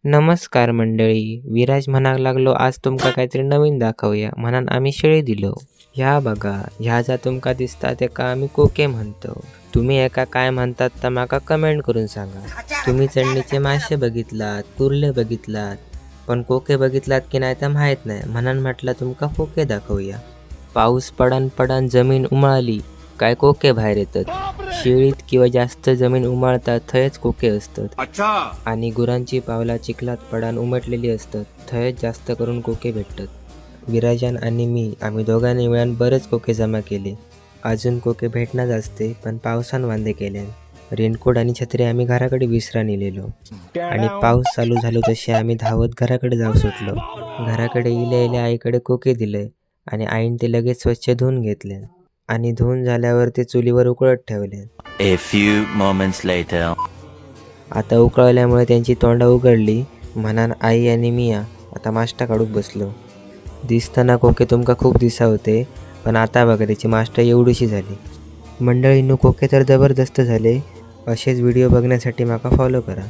नमस्कार मंडळी. विराज म्हणाक लागलो आज तुमका काहीतरी नवीन दाखवूया म्हणून आम्ही शेळी दिलो. ह्या बघा, ह्या जा तुमका दिसता तेका आम्ही कोके म्हणतो. तुम्ही एका काय म्हणतात तर माका कमेंट करून सांगा. तुम्ही चढणीचे मासे बघितलात, कुर्ले बघितलात, पण कोके बघितलात की नाही तर माहीत नाही म्हणून म्हटलं तुमका कोके दाखवूया. पाऊस पडन पडन जमीन उमळली काय कोके बाहेर येतात. शेळीत किंवा जास्त जमीन उमळतात थयच कोके असतात. आणि गुरांची पावला चिखलात पडान उमटलेली असतात थयच जास्त करून कोके भेटतात. विराजन आणि मी आम्ही दोघांनी मिळून बरेच कोके जमा केले. अजून कोके भेटणार असते पण पावसान वांदे केले. रेनकोट आणि छत्री आम्ही घराकडे विसरा नेलेलो आणि पाऊस चालू झालो तसे आम्ही धावत घराकडे जाऊ सुटलो. घराकडे इल्या आईकडे कोके दिले आणि आईने ते लगेच स्वच्छ धुवून घेतले आणि धुवून झाल्यावर ते चुलीवर उकळत ठेवले. A few moments later. आता उकळल्यामुळे त्यांची तोंडं उघडली म्हणान आई आणि मिया आता माष्टा काढूक बसलो. दिसताना कोके तुमका खूप दिसा होते पण आता बघा त्याची माष्टा एवढीशी झाली. मंडळींनो, कोके तर जबरदस्त झाले. असेच व्हिडिओ बघण्यासाठी माका फॉलो करा.